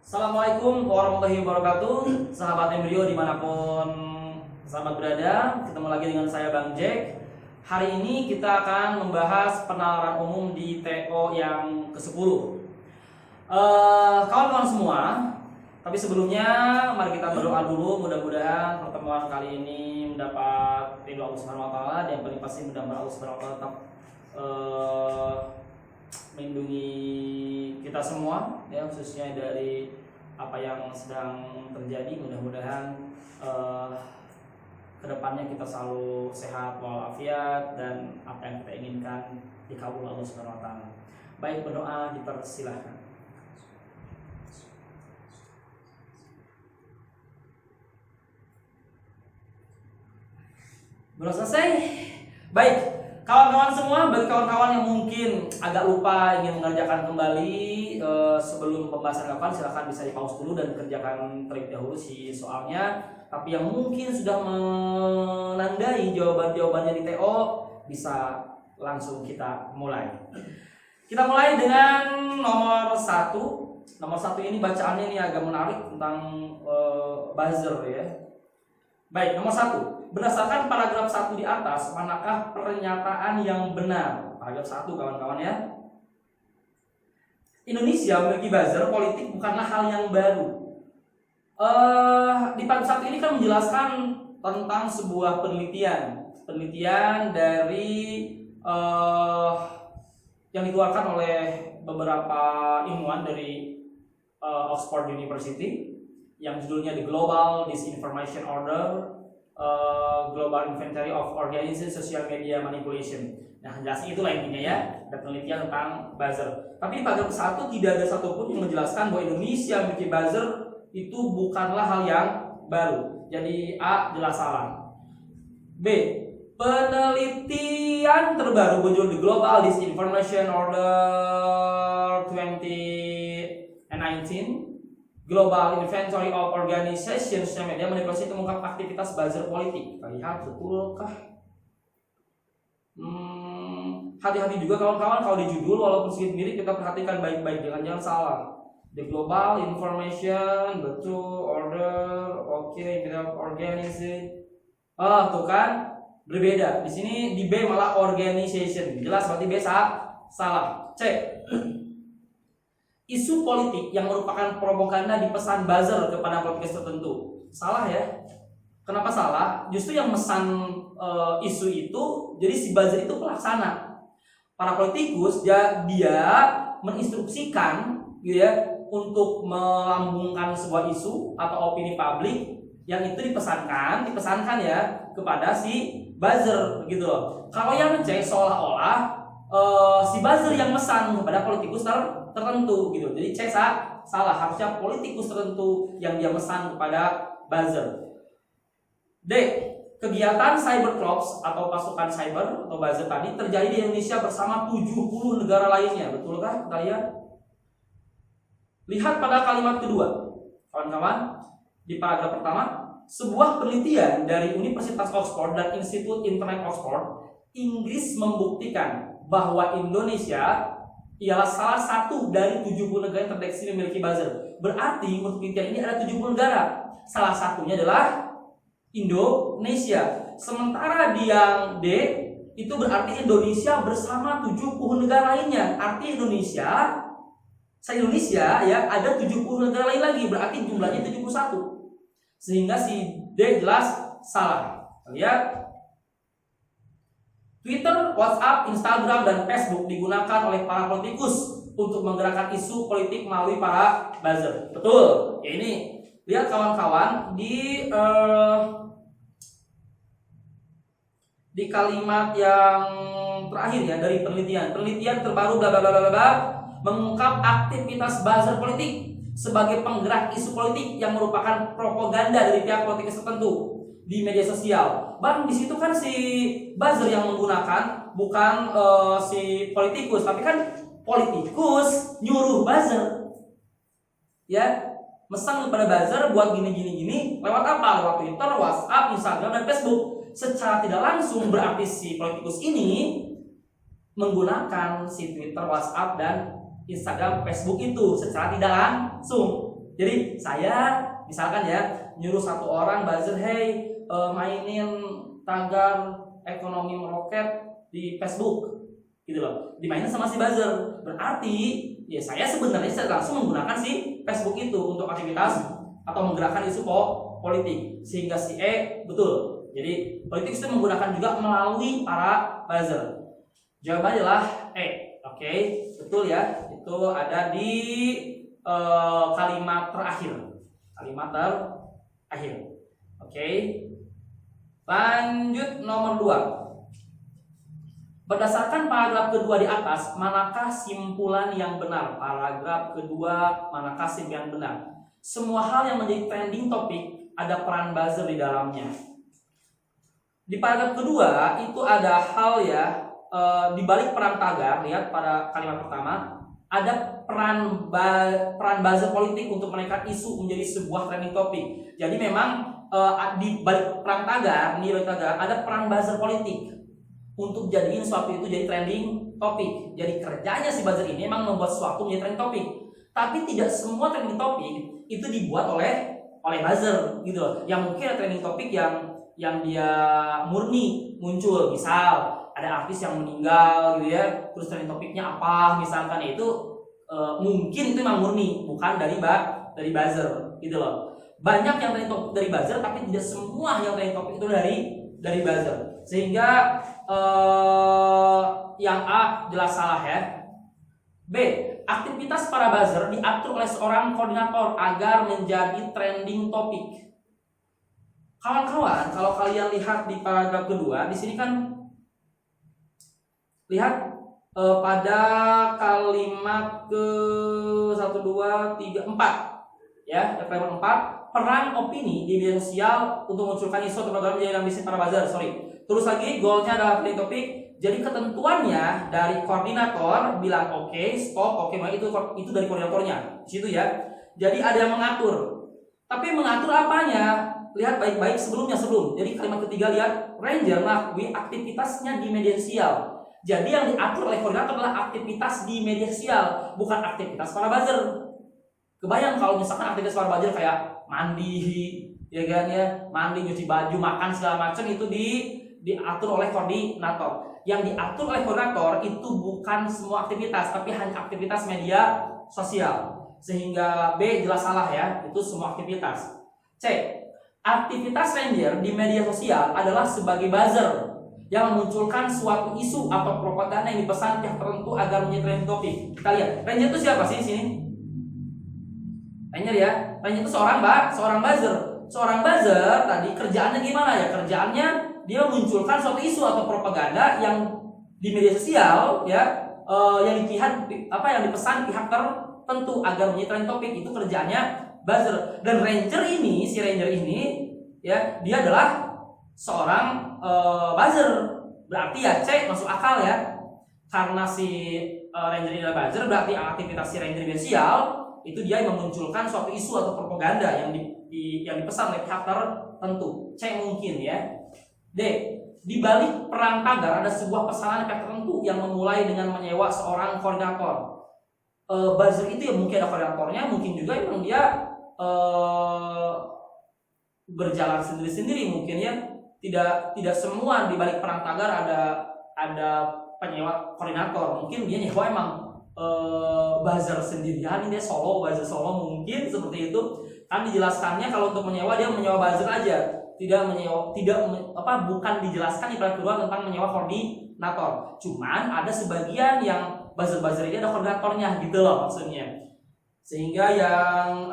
Assalamualaikum warahmatullahi wabarakatuh. Sahabat Embrio dimanapun sahabat berada, ketemu lagi dengan saya Bang Jack. Hari ini kita akan membahas penalaran umum di TO yang ke-10. Kawan-kawan semua, tapi sebelumnya mari kita berdoa dulu. Mudah-mudahan pertemuan kali ini mendapat ridho Allah Subhanahu wa taala, dan yang paling pasti mudah-mudahan Allah Subhanahu wa taala tetap melindungi kita semua, ya, khususnya dari apa yang sedang terjadi. Mudah-mudahan kedepannya kita selalu sehat walafiat dan apa yang kita inginkan dikabul Allah Subhanahu wa taala. Baik, berdoa dipersilahkan. Belum selesai? Baik, kawan-kawan semua, bagi kawan-kawan yang mungkin agak lupa ingin mengerjakan kembali sebelum pembahasan kapan, silahkan bisa di pause dulu dan kerjakan terlebih dahulu si soalnya. Tapi yang mungkin sudah menandai jawaban-jawabannya di TO, bisa langsung kita mulai. Kita mulai dengan nomor 1. Nomor 1 ini bacaannya ini agak menarik tentang buzzer, ya. Baik, nomor 1. Berdasarkan paragraf 1 di atas, manakah pernyataan yang benar? Paragraf 1, kawan-kawan, ya. Indonesia memiliki buzzer politik bukanlah hal yang baru. Di paragraf 1 ini kan menjelaskan tentang sebuah penelitian dari yang dikeluarkan oleh beberapa ilmuwan dari Oxford University yang judulnya The Global Disinformation Order, Global Inventory of Organized Social Media Manipulation. Nah, jelasnya itulah intinya, ya, ada penelitian tentang buzzer. Tapi di paragraf 1 tidak ada satupun yang menjelaskan bahwa Indonesia memiliki buzzer itu bukanlah hal yang baru. Jadi A jelas salah. B, penelitian terbaru muncul di Global Disinformation Order 2019, Global Inventory of Organization Social Media Manipulation, itu mengungkap aktivitas buzzer politik. Kita lihat betulkah? Hati-hati juga kawan-kawan kalau di judul, walaupun sedikit mirip, kita perhatikan baik-baik, jangan salah. The Global Information, betul, Order, oke, Organization. Tuh kan berbeda. Di sini di B malah Organization. Jelas berarti B salah. C. Isu politik yang merupakan propaganda dipesan buzzer kepada politikus tertentu. Salah, ya. Kenapa salah? Justru yang mesan isu itu, jadi si buzzer itu pelaksana. Para politikus dia menginstruksikan, gitu ya, untuk melambungkan sebuah isu atau opini publik yang itu dipesankan ya kepada si buzzer, gitu loh. Kalau yang ngecek seolah-olah si buzzer yang mesan kepada politikus tertentu, gitu. Jadi C salah, harusnya politikus tertentu yang dia mesan kepada buzzer. D, kegiatan cybercloaks atau pasukan cyber atau buzzer tadi terjadi di Indonesia bersama 70 negara lainnya. Betulkah? Kita lihat. Lihat pada kalimat kedua, kawan-kawan, di paragraf pertama. Sebuah penelitian dari Universitas Oxford dan Institut Internet Oxford, Inggris, membuktikan bahwa Indonesia ialah salah satu dari 70 negara yang terdeteksi memiliki buzzer. Berarti untuk penelitian ini ada 70 negara. Salah satunya adalah Indonesia. Sementara di yang D itu berarti Indonesia bersama 70 negara lainnya. Arti Indonesia ya ada 70 negara lain lagi, berarti jumlahnya 71. Sehingga si D jelas salah. Lihat. Twitter, WhatsApp, Instagram, dan Facebook digunakan oleh para politikus untuk menggerakkan isu politik melalui para buzzer. Betul. Ya, ini lihat kawan-kawan di kalimat yang terakhir, ya, dari penelitian terbaru bla bla bla bla mengungkap aktivitas buzzer politik sebagai penggerak isu politik yang merupakan propaganda dari pihak politikus tertentu di media sosial. Bang, di situ kan si buzzer yang menggunakan, bukan si politikus, tapi kan politikus nyuruh buzzer, ya, mesan kepada buzzer buat gini lewat apa? Lewat Twitter, WhatsApp, Instagram, dan Facebook. Secara tidak langsung berarti si politikus ini menggunakan si Twitter, WhatsApp, dan Instagram, Facebook itu secara tidak langsung. Jadi saya misalkan ya nyuruh satu orang buzzer, hey mainin tagar ekonomi meroket di Facebook gitu loh, dimainin sama si buzzer. Berarti ya saya sebenarnya langsung menggunakan si Facebook itu untuk aktivitas atau menggerakkan isu politik, sehingga si betul. Jadi politik itu menggunakan juga melalui para buzzer. Jawabannya adalah Oke, betul ya. Itu ada di kalimat terakhir. Oke. Lanjut nomor 2. Berdasarkan paragraf kedua di atas, manakah simpulan yang benar? Paragraf kedua, manakah simpulan yang benar? Semua hal yang menjadi trending topik ada peran buzzer di dalamnya. Di paragraf kedua itu ada hal ya, di balik peran tagar, lihat pada kalimat pertama, ada peran buzzer politik untuk menaikkan isu menjadi sebuah trending topik. Jadi memang di balik peran tagar, ada peran buzzer politik untuk jadiin suatu itu jadi trending topik. Jadi kerjanya si buzzer ini memang membuat suatu menjadi trending topik. Tapi tidak semua trending topik itu dibuat oleh buzzer gitu loh. Yang mungkin ada trending topik yang dia murni muncul, misal ada artis yang meninggal gitu ya, terus trending topiknya apa misalkan, itu mungkin itu memang murni, bukan dari buzzer gitu loh. Banyak yang trending topik dari buzzer, tapi tidak semua yang trending topik itu dari buzzer. Sehingga yang A jelas salah ya. B, aktivitas para buzzer diatur oleh seorang koordinator agar menjadi trending topik. Kawan-kawan, kalau kalian lihat di paragraf kedua, di sini kan lihat pada kalimat ke 1, 2, 3, 4 ya, kalimat 4, peran opini di media sosial untuk memunculkan isu atau program menjadi ambisi para buzzer. Terus lagi, goalnya adalah trending topik. Jadi ketentuannya dari koordinator bilang oke, stop, oke, itu dari koordinatornya di situ ya. Jadi ada yang mengatur. Tapi mengatur apanya? Lihat baik-baik sebelum. Jadi kalimat ketiga, lihat, Ranger mengakui aktivitasnya di media sosial. Jadi yang diatur oleh koordinator adalah aktivitas di media sosial, bukan aktivitas para buzzer. Kebayang kalau misalkan aktivitas para buzzer kayak mandi, ya kan ya, mandi, nyuci baju, makan segala macam, itu diatur oleh koordinator. Yang diatur oleh koordinator itu bukan semua aktivitas, tapi hanya aktivitas media sosial. Sehingga B jelas salah ya, itu semua aktivitas. C, aktivitas Ranger di media sosial adalah sebagai buzzer yang memunculkan suatu isu atau propaganda yang dipesan pihak tertentu agar menjadi trending topik. Kita lihat, Ranger itu siapa sih di sini? Ranger ya, Ranger itu seorang buzzer. Seorang buzzer tadi kerjaannya gimana ya? Kerjaannya dia memunculkan suatu isu atau propaganda yang di media sosial ya, yang dipesan pihak tertentu agar menjadi trending topik. Itu kerjaannya buzzer. Dan si Ranger ini ya, dia adalah seorang buzzer. Berarti ya C masuk akal ya, karena si Ranger ini adalah buzzer, berarti aktivitas si Ranger media sosial itu dia memunculkan suatu isu atau propaganda yang dipesan oleh pihak tertentu. C mungkin ya. D, di balik perang tagar ada sebuah pesanan pihak tertentu yang memulai dengan menyewa seorang koordinator. Buzzer itu ya mungkin ada koordinatornya, mungkin juga memang dia berjalan sendiri-sendiri mungkin ya. Tidak semua di balik perang tagar ada penyewa koordinator. Mungkin dia nyewa emang buzzer sendirian, dia buzzer solo mungkin seperti itu. Kan dijelaskannya kalau untuk menyewa, dia menyewa buzzer aja, bukan dijelaskan di paragraf kedua tentang menyewa koordinator. Cuman ada sebagian yang buzzer ini ada koordinatornya gitu loh maksudnya. Sehingga yang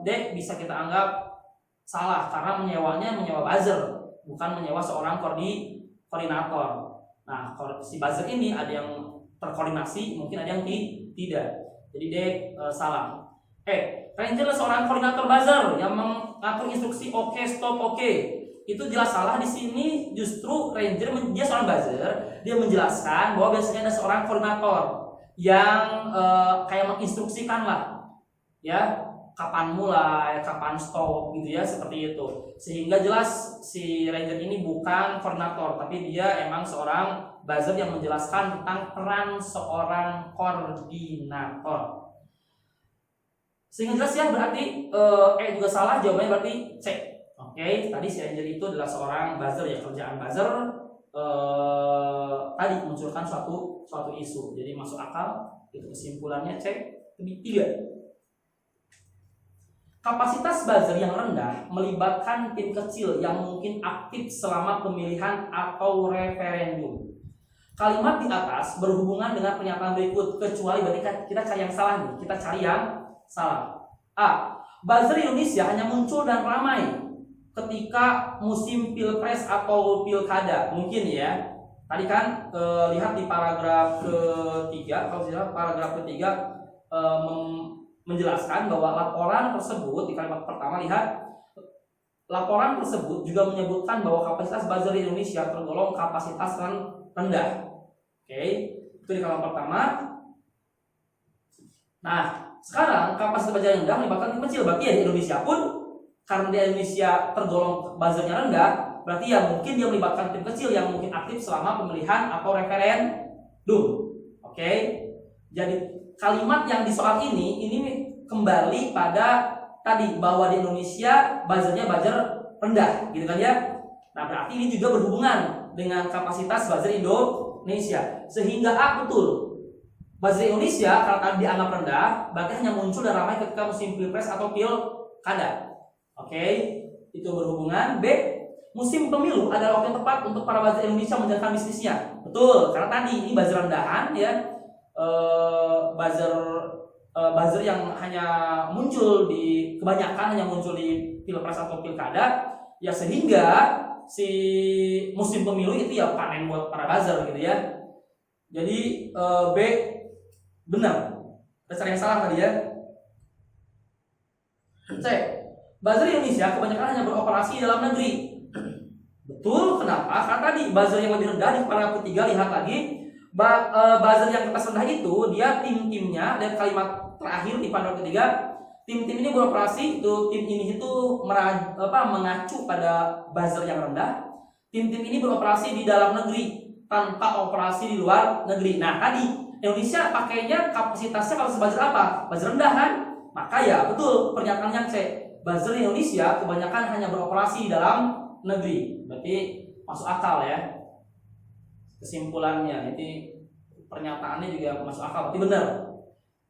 D bisa kita anggap salah, karena menyewa buzzer, bukan menyewa seorang koordinator. Nah, si buzzer ini ada yang terkoordinasi, mungkin ada yang tidak. Jadi D salah. Ranger adalah seorang koordinator buzzer yang mengatur instruksi oke, stop, oke. Itu jelas salah. Di sini justru Ranger dia seorang buzzer, dia menjelaskan bahwa biasanya ada seorang koordinator yang kayak menginstruksikan lah, ya, kapan mulai, kapan stop gitu ya, seperti itu. Sehingga jelas si Ranger ini bukan koordinator, tapi dia emang seorang buzzer yang menjelaskan tentang peran seorang koordinator. Sehingga jelas ya, berarti juga salah, jawabannya berarti C. Oke, tadi si Angel itu adalah seorang buzzer ya, kerjaan buzzer tadi munculkan suatu isu. Jadi masuk akal, itu kesimpulannya C. Ketiga, kapasitas buzzer yang rendah melibatkan tim kecil yang mungkin aktif selama pemilihan atau referendum. Kalimat di atas berhubungan dengan pernyataan berikut, kecuali berarti kita cari yang salah nih. Kita cari yang salah. A. Buzzer Indonesia hanya muncul dan ramai ketika musim pilpres atau pilkada. Mungkin ya. Tadi kan lihat di paragraf ketiga, kalau tidak paragraf ketiga menjelaskan bahwa laporan tersebut di kalimat pertama, lihat laporan tersebut juga menyebutkan bahwa kapasitas buzzer di Indonesia tergolong kapasitas rendah. Oke, itu di kalimat pertama. Nah, sekarang kapasitas buzzer yang rendah melibatkan tim kecil. Berarti ya di Indonesia pun, karena di Indonesia tergolong buzzernya rendah, berarti ya mungkin dia melibatkan tim kecil yang mungkin aktif selama pemilihan atau referendum. Oke, jadi kalimat yang di soal ini kembali pada tadi bahwa di Indonesia buzzernya buzzer rendah, gitu kan ya. Nah, berarti ini juga berhubungan dengan kapasitas buzzer Indonesia. Sehingga A betul. Buzzer Indonesia karena tadi dianggap rendah, berarti hanya muncul dan ramai ketika musim pilpres atau pilkada. Oke, itu berhubungan. B, musim pemilu adalah waktu yang tepat untuk para buzzer Indonesia menjalankan bisnisnya. Betul, karena tadi ini buzzer rendahan ya. Buzzer yang hanya muncul kebanyakan hanya muncul di pilpres atau pilkada ya, sehingga si musim pemilu itu ya panen buat para buzzer gitu ya. Jadi B benar. Dasar yang salah tadi ya. C, buzzer Indonesia kebanyakan hanya beroperasi di dalam negeri. Betul, kenapa? Karena tadi buzzer yang lebih rendah di paragraf ketiga, lihat lagi. Buzzer yang atas rendah itu dia tim-timnya, dan kalimat terakhir di paragraf ketiga, tim-tim ini beroperasi itu, tim ini itu mengacu pada buzzer yang rendah. Tim-tim ini beroperasi di dalam negeri tanpa operasi di luar negeri. Nah, tadi Indonesia pakainya kapasitasnya kalau buzzer apa? Buzzer rendah kan? Maka ya betul pernyataan yang C, buzzer Indonesia kebanyakan hanya beroperasi di dalam negeri. Berarti masuk akal ya. Kesimpulannya, jadi pernyataannya juga masuk akal, berarti benar.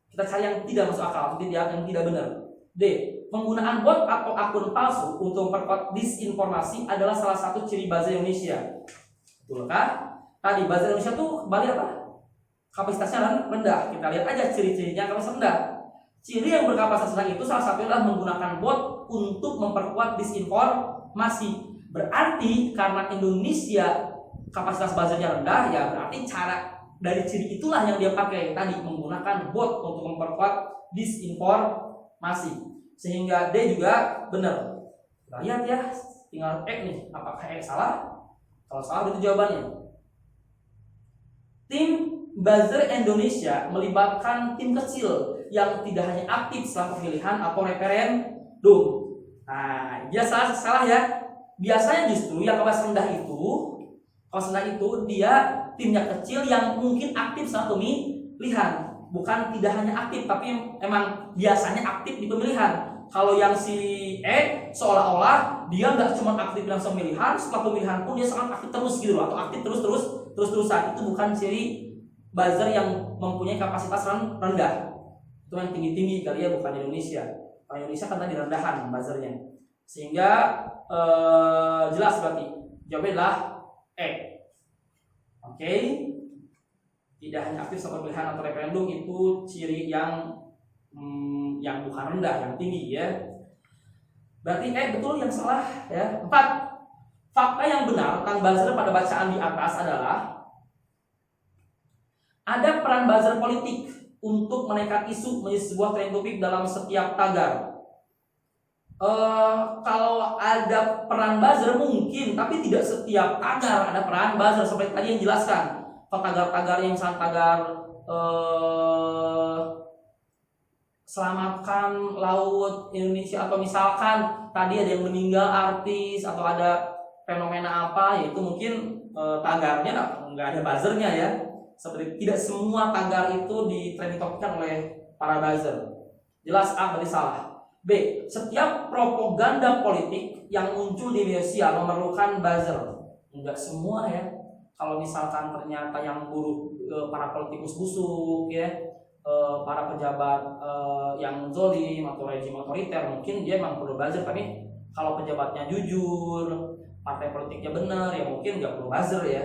Kita cari yang tidak masuk akal, yang tidak benar. D, penggunaan bot atau akun palsu untuk memperkuat disinformasi adalah salah satu ciri buzzer Indonesia. Betul kan? Tadi buzzer Indonesia tuh kembali apa? Kapasitasnya rendah. Kita lihat aja ciri-cirinya kapasitas rendah. Ciri yang berkapasitas rendah itu salah satunya adalah menggunakan bot untuk memperkuat disinformasi. Berarti karena Indonesia kapasitas buzzernya rendah, ya berarti cara dari ciri itulah yang dia pakai tadi, menggunakan bot untuk memperkuat disinformasi. Sehingga D juga benar. Kita lihat ya, tinggal E nih, apakah E salah? Kalau salah itu jawabannya. Tim buzzer Indonesia melibatkan tim kecil yang tidak hanya aktif setelah pemilihan atau referendum. Nah, dia salah ya. Biasanya justru yang kapasitas rendah itu dia timnya kecil yang mungkin aktif saat pemilihan, bukan tidak hanya aktif tapi emang biasanya aktif di pemilihan. Kalau yang si E seolah-olah dia nggak cuma aktif langsung pemilihan, setelah pemilihan pun dia sangat aktif terus gitu loh, atau aktif terus-terusan. Itu bukan ciri buzzer yang mempunyai kapasitas rendah. Itu yang tinggi-tinggi kali ya, bukan Indonesia. Kalau Indonesia kan tadi rendahan buzzernya. Sehingga jelas berarti jawabnya adalah E. Oke. Tidak hanya aktif saat pemilihan atau referendum, itu ciri yang bukan rendah, yang tinggi ya. Berarti betul, yang salah ya. 4. Fakta yang benar tentang buzzer pada bacaan di atas adalah ada peran buzzer politik untuk menaikkan isu menjadi sebuah trending topik dalam setiap tagar. Kalau ada peran buzzer mungkin, tapi tidak setiap tagar ada peran buzzer seperti tadi yang dijelaskan. Kalau tagar-tagar yang misalnya tagar selamatkan laut Indonesia, atau misalkan tadi ada yang meninggal artis atau ada fenomena apa, yaitu mungkin tagarnya nggak ada buzzernya ya. Seperti tidak semua tagar itu di trending topikkan oleh para buzzer. Jelas A berarti salah. B. Setiap propaganda politik yang muncul di media sosial memerlukan buzzer. Enggak semua ya. Kalau misalkan ternyata yang buruk para politikus busuk ya, para pejabat yang zolim atau rejim otoriter, mungkin dia memang perlu buzzer. Tapi kalau pejabatnya jujur, partai politiknya benar, ya mungkin nggak perlu buzzer ya.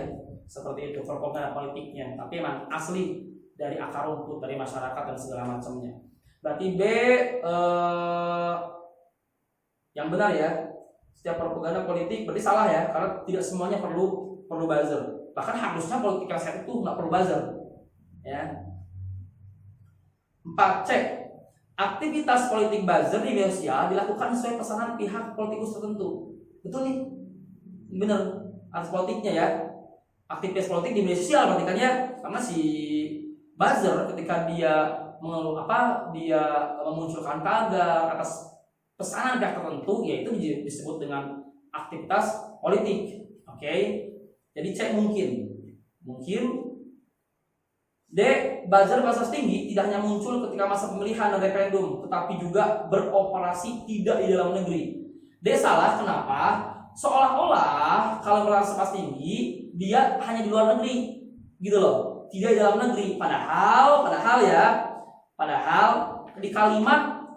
Seperti itu propaganda politiknya. Tapi emang asli dari akar rumput, dari masyarakat dan segala macamnya. Berarti B yang benar ya. Setiap propaganda politik berarti salah ya, karena tidak semuanya perlu buzzer. Bahkan harusnya politik yang sehat itu nggak perlu buzzer. Ya. 4. C. Aktivitas politik buzzer di media sosial dilakukan sesuai pesanan pihak politikus tertentu. Betul nih? Benar. Arti politiknya ya. Aktivitas politik di media sosial berarti kan ya, karena si buzzer ketika dia dia memunculkan tagar atas pesanan pihak tertentu, yaitu disebut dengan aktivitas politik. Oke. Jadi C mungkin. D. Buzzer batas tinggi tidak hanya muncul ketika masa pemilihan dan referendum, tetapi juga beroperasi tidak di dalam negeri. D salah. Kenapa? Seolah-olah kalau merasa batas tinggi dia hanya di luar negeri, gitu loh, tidak di dalam negeri. Padahal di kalimat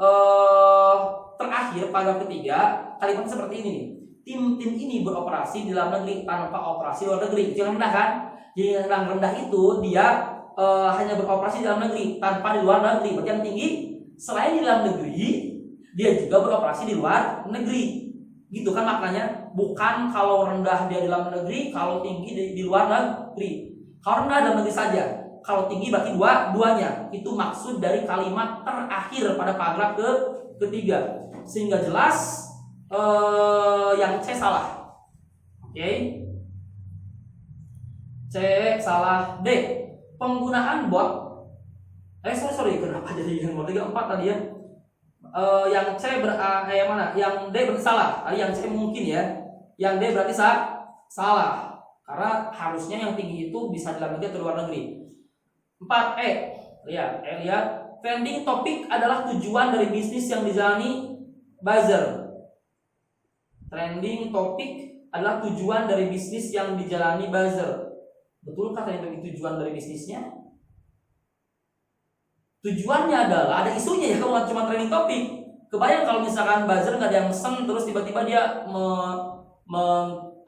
terakhir pada ketiga, kalimat seperti ini nih. Tim-tim ini beroperasi di dalam negeri tanpa operasi luar negeri. Jangan rendah kan? Jadi yang rendah itu dia hanya beroperasi di dalam negeri tanpa di luar negeri. Berarti yang tinggi selain di dalam negeri, dia juga beroperasi di luar negeri. Gitu kan maknanya. Bukan kalau rendah dia di dalam negeri, kalau tinggi di luar negeri. Kalau rendah dalam negeri saja, kalau tinggi berarti duanya. Itu maksud dari kalimat terakhir pada paragraf ketiga. Sehingga jelas yang C salah. Oke. C salah. D. Penggunaan bot. Sorry, kenapa jadi yang nomor 4 tadi ya? Yang C yang mana? Yang D berarti salah. Tadi yang C mungkin ya. Yang D berarti salah. Karena harusnya yang tinggi itu bisa di dalam negeri atau luar negeri. 4. Lihat. Trending topik adalah tujuan dari bisnis yang dijalani buzzer. Trending topik adalah tujuan dari bisnis yang dijalani buzzer. Betulkah trending tujuan dari bisnisnya? Tujuannya adalah ada isunya ya, kalau nggak cuma trending topik. Kebayang kalau misalkan buzzer nggak ada yang mesen, terus tiba-tiba dia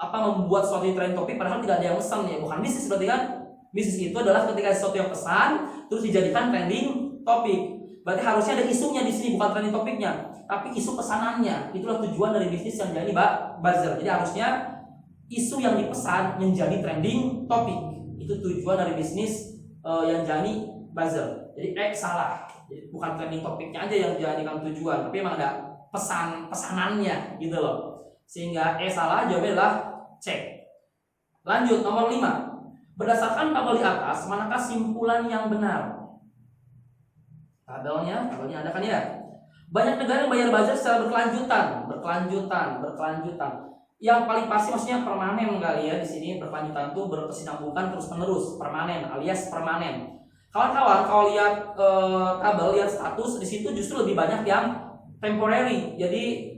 membuat suatu trending topik padahal tidak ada yang mesen ya, bukan bisnis berarti kan? Bisnis itu adalah ketika sesuatu yang pesan terus dijadikan trending topik. Berarti harusnya ada isunya di sini, bukan trending topiknya, tapi isu pesanannya. Itulah tujuan dari bisnis yang jadi buzzer. Jadi harusnya isu yang dipesan menjadi trending topik. Itu tujuan dari bisnis yang jadi buzzer. Jadi salah. Jadi bukan trending topiknya aja yang dijadikan tujuan, tapi memang ada pesanannya gitu loh. Sehingga salah, jawabannya adalah C. Lanjut nomor 5. Berdasarkan tabel di atas, manakah simpulan yang benar? Tabelnya ada kan ya? Banyak negara yang bayar buzzer secara berkelanjutan. Yang paling pasti maksudnya permanen kali ya di sini. Berkelanjutan itu berkesinambungan terus-menerus, permanen alias permanen. Kawan-kawan kalau lihat tabel, lihat status di situ justru lebih banyak yang temporary. Jadi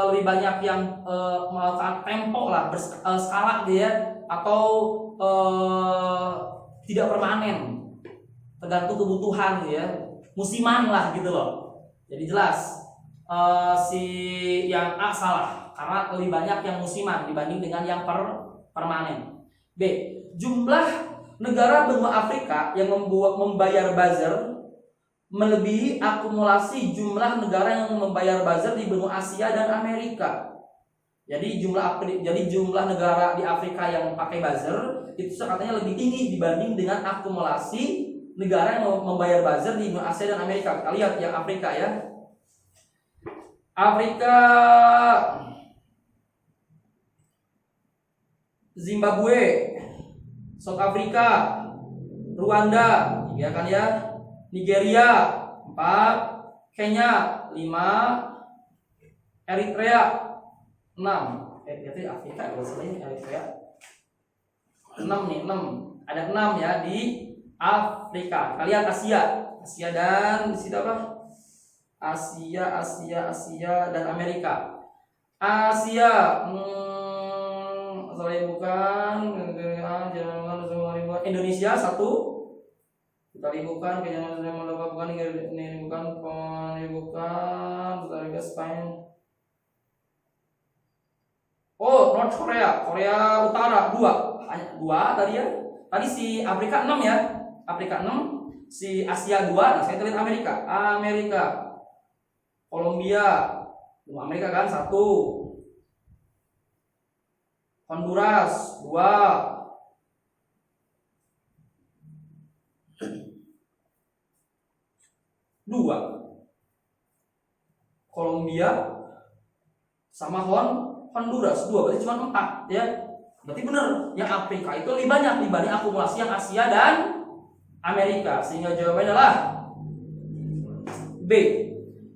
lebih banyak yang melakukan tempo lah, berskala dia, atau tidak permanen, tergantung kebutuhan ya, musiman lah gitu loh. Jadi jelas si yang A salah karena lebih banyak yang musiman dibanding dengan yang permanen. B. Jumlah negara benua Afrika yang membayar buzzer melebihi akumulasi jumlah negara yang membayar buzzer di benua Asia dan Amerika. Jadi jumlah negara di Afrika yang pakai buzzer itu katanya lebih tinggi dibanding dengan akumulasi negara yang membayar buzzer di benua Asia dan Amerika. Kita lihat yang Afrika ya. Afrika, Zimbabwe, South Africa, Rwanda, ya kan ya. Nigeria 4, Kenya 5, Eritrea 6. Afrika kalau selain Eritrea 6 nih, 6. Ada 6 ya di Afrika. Kita lihat Asia dan di situ apa? Asia dan Amerika. Asia, sorry bukan, Indonesia satu, kita ribukan, bukan, Spanyol. Oh, North Korea, Korea Utara dua tadi ya. Tadi si Afrika 6 ya, Afrika 6, si Asia 2. Nah, saya tulis Amerika, Kolombia, Amerika kan 1, Honduras 2, Kolombia sama Honduras 2, berarti cuma 4 ya. Berarti benar, yang Afrika itu lebih banyak dibanding akumulasi yang Asia dan Amerika, sehingga jawabannya adalah B.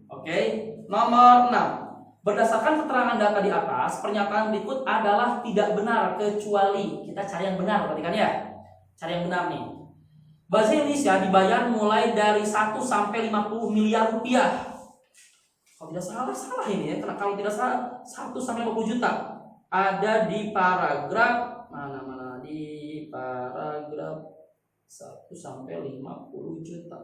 Oke, nomor 6. Berdasarkan keterangan data di atas, pernyataan berikut adalah tidak benar kecuali kita cari yang benar, perhatikan ya. Cari yang benar nih. Bahasa Indonesia dibayar mulai dari 1 sampai 50 miliar rupiah. Kalau tidak salah ini ya, karena kalau tidak salah 1 sampai 50 juta. Ada di paragraf mana di paragraf 1 sampai 50 juta.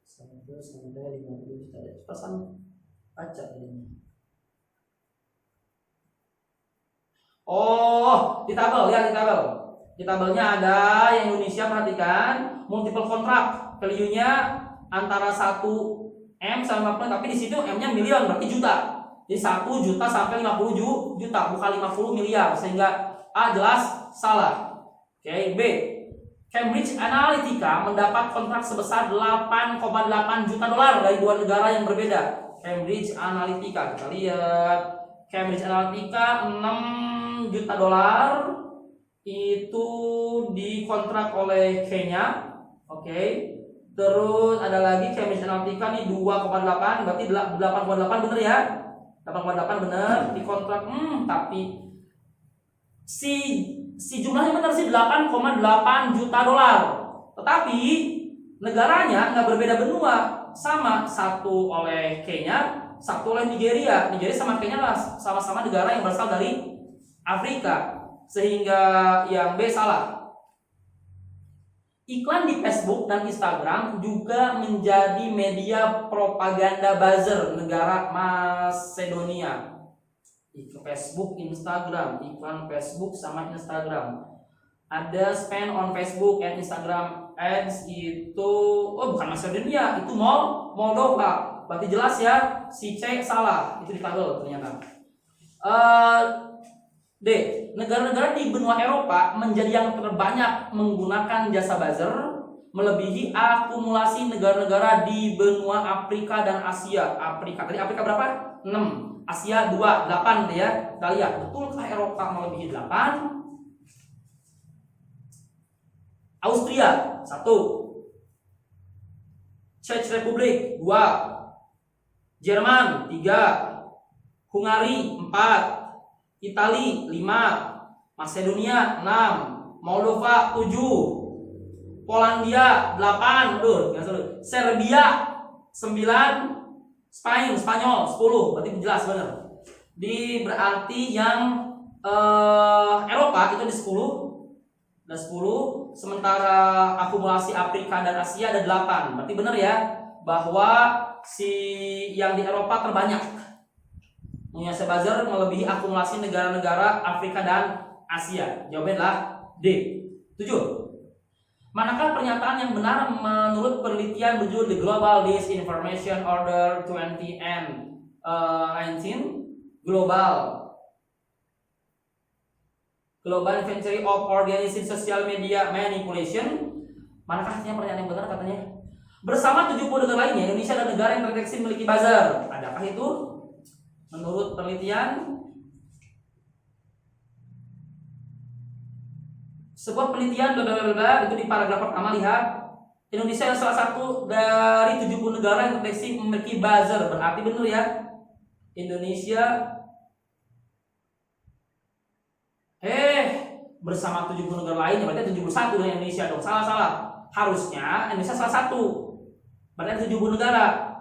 1 sampai 50 juta. Pesan baca ini. Oh, di tabel ya, di tabel. Di tabelnya ada yang Indonesia, perhatikan, multiple kontrak, value-nya antara 1 M sampai 50, tapi di situ M-nya miliar, berarti juta. Jadi 1 juta sampai 50 juta, bukan 50 miliar, sehingga A jelas salah. Oke, B. Cambridge Analytica mendapat kontrak sebesar 8,8 juta dolar dari 2 negara yang berbeda. Cambridge Analytica, kita lihat. Cambridge Analytica 6 juta dolar itu dikontrak oleh Kenya. Oke. Terus ada lagi Cambridge Analytica nih 2,8, berarti 8,8 bener ya? 8,8 bener dikontrak. Tapi si jumlahnya benar sih 8,8 juta dolar. Tetapi negaranya nggak berbeda benua, sama, satu oleh Kenya, satu oleh Nigeria. Nigeria sama Kenya lah sama-sama negara yang berasal dari Afrika, sehingga yang B salah. Iklan di Facebook dan Instagram juga menjadi media propaganda buzzer negara Macedonia. Facebook, Instagram, iklan Facebook sama Instagram. Ada spend on Facebook and Instagram ads itu, bukan Macedonia, itu Moldova. Berarti jelas ya, si C salah, itu di tabel ternyata. D. Negara-negara di benua Eropa menjadi yang terbanyak menggunakan jasa buzzer, melebihi akumulasi negara-negara di benua Afrika dan Asia. Tadi Afrika berapa? 6. Asia 2, 8 ya. Kita lihat, betulkah Eropa melebihi 8? Austria 1, Czech Republic 2, Jerman 3, Hungari 4, Itali 5, Macedonia 6, Moldova 7, Polandia 8, Serbia 9, Spanyol 10, berarti jelas benar. Berarti yang Eropa itu di 10, ada 10, sementara akumulasi Afrika dan Asia ada 8. Berarti benar ya, bahwa si yang di Eropa terbanyak punya buzzer melebihi akumulasi negara-negara Afrika dan Asia. Jawabannya adalah D. 7. Manakah pernyataan yang benar menurut penelitian berjudul The Global Disinformation Order 20 and 19 Global Inventory of Organizing Social Media Manipulation? Manakah pernyataan yang benar katanya? Bersama 70 negara lainnya, Indonesia adalah negara yang terdeteksi memiliki buzzer. Adakah itu? Menurut penelitian, sebuah penelitian itu di paragraf pertama, lihat, Indonesia adalah salah satu dari 70 negara yang terdeteksi memiliki buzzer. Berarti benar ya, Indonesia bersama 70 negara lain, berarti 71 dengan Indonesia dong. Salah. Harusnya Indonesia salah satu. Berarti 70 negara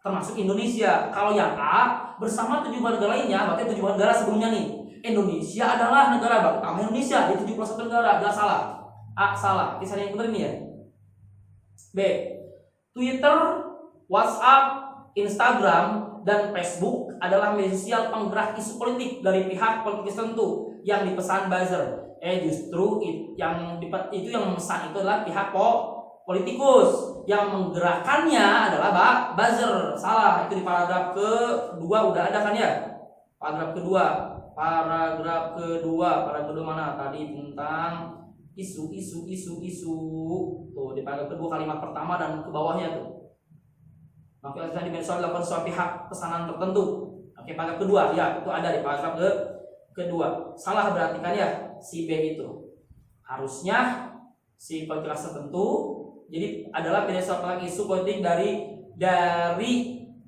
termasuk Indonesia. Kalau yang A bersama 70 negara lainnya, berarti 70 negara sebelumnya nih. Indonesia adalah negara, berarti tambah Indonesia di 71 negara. Jelas salah. A salah. Kisah yang benar ini ya. B. Twitter, WhatsApp, Instagram, dan Facebook adalah media sosial penggerak isu politik dari pihak politik tertentu yang dipesan buzzer. Justru itu yang memesan itu adalah pihak politikus, yang menggerakkannya adalah buzzer. Salah, itu di paragraf kedua udah ada kan ya? Paragraf kedua mana tadi tentang isu. Tuh di paragraf kedua kalimat pertama dan ke bawahnya tuh. Maka di media sosial dilakukan suatu pihak pesanan tertentu. Oke, paragraf kedua ya, itu ada di paragraf kedua. Salah berarti kan ya si B itu. Harusnya si politikus tertentu jadi adalah media sosial isu politik dari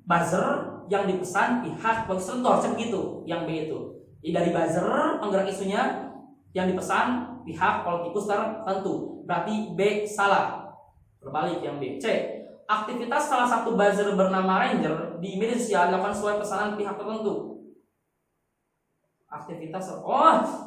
buzzer yang dipesan pihak politik tertentu, harusnya begitu. Yang B itu. Jadi dari buzzer penggerak isunya yang dipesan pihak politikus tertentu. Berarti B salah. Berbalik yang B. C. Aktivitas salah satu buzzer bernama Ranger di media sosial dilakukan sesuai pesanan pihak tertentu. Aktivitas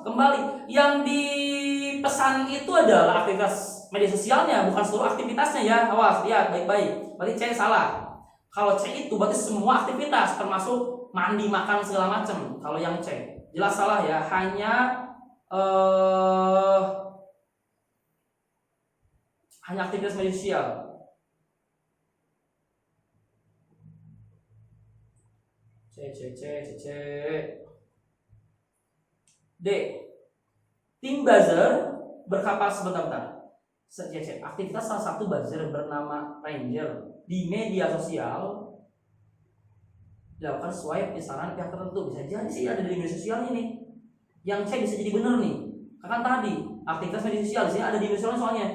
kembali yang dipesan itu adalah aktivitas media sosialnya, bukan seluruh aktivitasnya ya. Awas, lihat baik-baik. Berarti C salah. Kalau C itu berarti semua aktivitas termasuk mandi, makan segala macam. Kalau yang C jelas salah ya, hanya aktivitas media sosial. C. D. Tim buzzer berkapasitas aktivitas salah satu buzzer bernama Ranger di media sosial dilakukan sesuai pesanan pihak tertentu. Bisa jadi sih ada di media sosial ini. Yang C bisa jadi benar nih. Karena tadi aktivitas media sosial di sini ada di media sosial soalnya.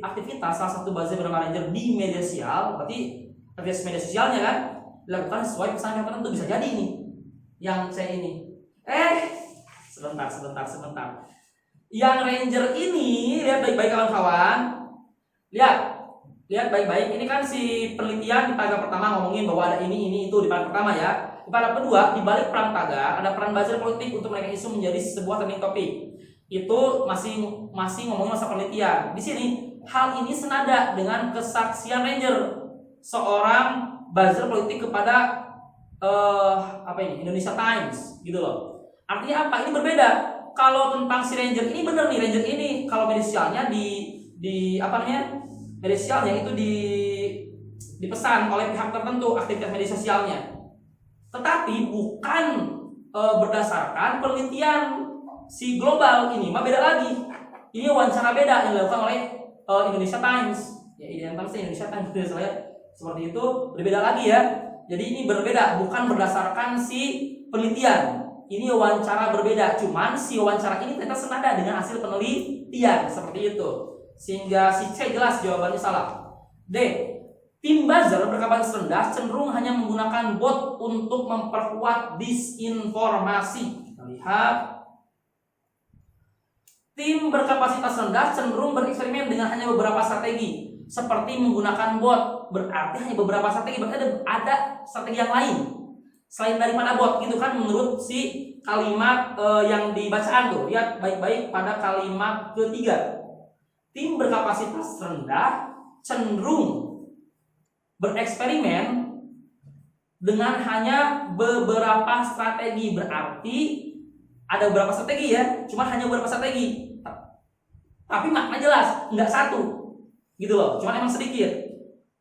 Aktivitas salah satu buzzer bernama Ranger di media sosial, berarti aktivitas media sosialnya kan dilakukan sesuai pesanan pihak tertentu. Bisa jadi nih yang C ini. Sebentar. Yang Ranger ini lihat baik-baik kawan-kawan. Lihat baik-baik. Ini kan si penelitian di paragraf pertama ngomongin bahwa ada ini itu di paragraf pertama ya. Di paragraf kedua, di balik perang tagar ada peran buzzer politik untuk menaikkan isu menjadi sebuah trending topik. Itu masih ngomongin masa penelitian. Di sini hal ini senada dengan kesaksian Ranger, seorang buzzer politik kepada Indonesia Times gitu loh. Artinya apa? Ini berbeda. Kalau tentang si Ranger ini benar nih, Ranger ini kalau media sosialnya media sosialnya itu dipesan oleh pihak tertentu aktivitas media sosialnya. Tetapi bukan berdasarkan penelitian si global ini, mah beda lagi. Ini wawancara beda yang dilakukan oleh Indonesia Times. Ya, Indonesia Times seperti itu berbeda lagi ya. Jadi ini berbeda, bukan berdasarkan si penelitian. Ini wawancara berbeda, cuman si wawancara ini ternyata senada dengan hasil penelitian seperti itu. Sehingga si C jelas jawabannya salah. D. Tim buzzer berkapasitas rendah cenderung hanya menggunakan bot untuk memperkuat disinformasi. Kita lihat. Tim berkapasitas rendah cenderung bereksperimen dengan hanya beberapa strategi, seperti menggunakan bot. Berarti hanya beberapa strategi, berarti ada strategi yang lain selain daripada bot gitu kan, menurut si kalimat yang dibacaan tuh. Lihat baik-baik pada kalimat ketiga. Tim berkapasitas rendah cenderung bereksperimen dengan hanya beberapa strategi. Berarti ada beberapa strategi ya, cuma hanya beberapa strategi. Tapi makna jelas, nggak satu gitu loh, cuma emang sedikit.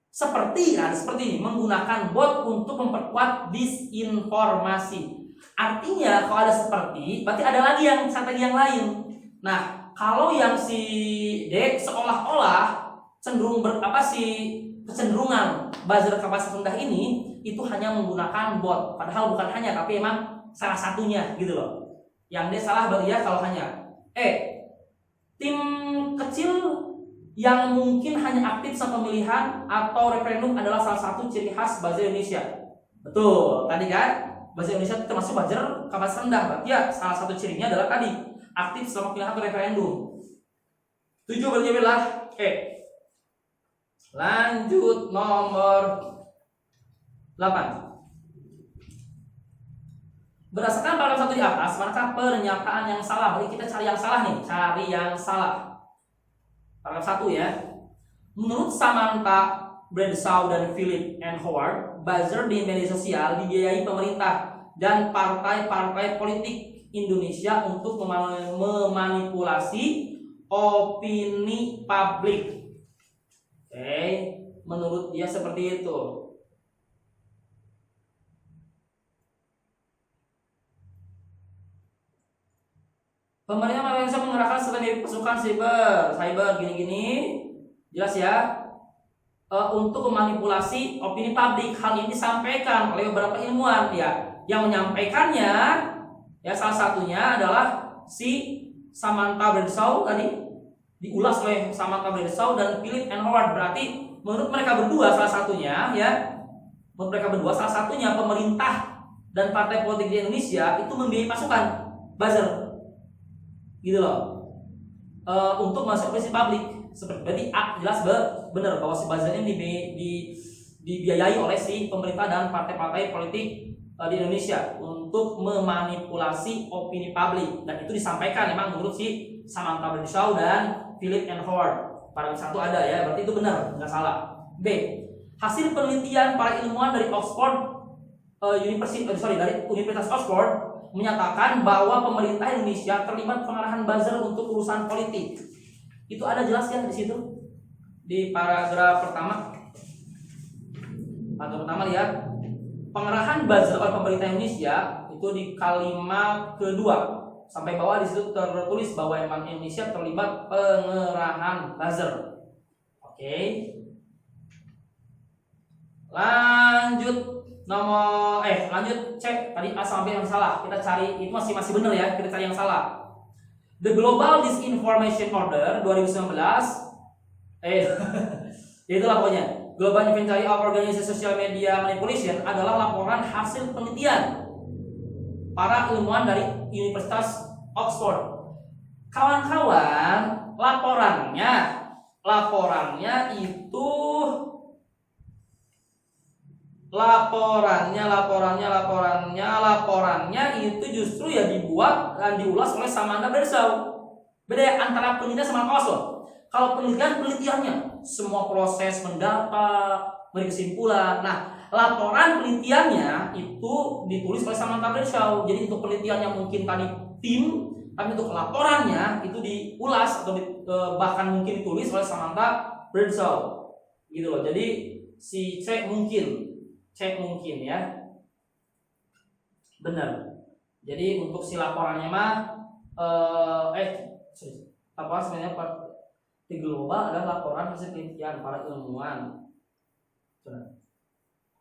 Seperti ini, menggunakan bot untuk memperkuat disinformasi. Artinya kalau ada seperti, berarti ada lagi yang strategi yang lain. Nah, kalau yang si D seolah-olah cenderung kecenderungan buzzer kapasitas rendah ini itu hanya menggunakan bot, padahal bukan hanya, tapi emang salah satunya gitu loh. Yang D salah berarti ya kalau hanya. Tim kecil yang mungkin hanya aktif saat pemilihan atau referendum adalah salah satu ciri khas buzzer Indonesia. Betul, tadi kan buzzer Indonesia termasuk buzzer kapasitas rendah. Berarti ya salah satu cirinya adalah tadi aktif selama pilihan atau referendum. 7 berjawablah E. Lanjut nomor 8. Berdasarkan paragraf 1 di atas, manakah pernyataan yang salah? Jadi kita cari yang salah nih, cari yang salah. Paragraf 1 ya. Menurut Samantha Bradshaw dan Philip N. Howard, buzzer di media sosial dibiayai pemerintah dan partai-partai politik Indonesia untuk memanipulasi opini publik. Oke, menurut dia seperti itu. Pemerintah Malaysia mengerahkan sebagai pasukan cyber gini-gini, jelas ya, untuk memanipulasi opini publik. Hal ini disampaikan oleh beberapa ilmuwan ya, yang menyampaikannya ya salah satunya adalah si Samantha Bradshaw tadi, diulas oleh Samantha Bradshaw dan Philip N. Howard. Berarti menurut mereka berdua salah satunya pemerintah dan partai politik di Indonesia itu membiayai pasukan buzzer gitu loh, untuk masuk opini publik. Berarti jelas benar bahwa si buzzer ini dibiayai oleh si pemerintah dan partai-partai politik di Indonesia untuk memanipulasi opini publik, dan itu disampaikan memang menurut si Samantha Bradshaw dan Philip N. Howard. Paragraf 1 ada ya, berarti itu benar, nggak salah. B. Hasil penelitian para ilmuwan dari Universitas Oxford menyatakan bahwa pemerintah Indonesia terlibat pengarahan buzzer untuk urusan politik. Itu ada jelasnya di situ di paragraf pertama. Paragraf pertama lihat, pengarahan buzzer oleh pemerintah Indonesia itu di kalimat kedua sampai bawah. Di situ tertulis bahwa emang Indonesia terlibat pengerahan buzzer. Oke. Lanjut cek tadi A sampai yang salah. Kita cari, itu masih benar ya. Kita cari yang salah. The Global Disinformation Order 2019 itulah pokoknya. Global Inventory of Organized Social Media Manipulation adalah laporan hasil penelitian para ilmuwan dari Universitas Oxford. Kawan-kawan, laporannya itu justru ya dibuat dan diulas oleh Samantha Bradshaw. Beda ya antara penelitian sama Oxford. Kalau penelitiannya semua proses mendata, beri kesimpulan. Nah, laporan penelitiannya itu ditulis oleh Samantha Bradshaw. Jadi untuk penelitiannya mungkin tadi tim, tapi untuk laporannya itu diulas atau bahkan mungkin ditulis oleh Samantha Bradshaw. Gitu loh. Jadi si cek mungkin ya. Benar. Jadi untuk si laporannya mah laporan sebenarnya di global adalah laporan hasil penelitian para ilmuwan.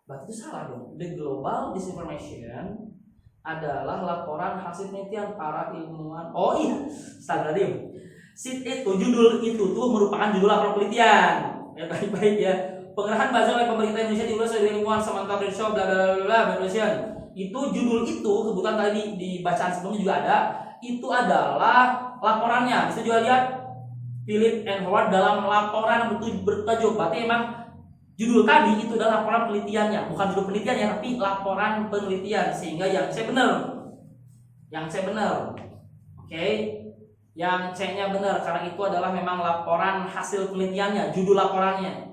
Berarti itu salah dong. The Global Disinformation adalah laporan hasil penelitian para ilmuwan. Oh iya, Instagram. Judul itu tuh merupakan judul laporan penelitian. Ya baik ya. Pengerahan buzzer oleh pemerintah Indonesia diulas oleh ilmuwan Samantha Bradshaw bla bla bla bla. Itu judul itu kebetulan tadi di bacaan sebelumnya juga ada. Itu adalah laporannya. Bisa juga lihat Philip N. Howard dalam laporan bertajuk. Berarti emang judul tadi itu adalah laporan penelitiannya, bukan judul penelitiannya tapi laporan penelitian, sehingga yang C benar. Oke. Yang C-nya benar karena itu adalah memang laporan hasil penelitiannya, judul laporannya.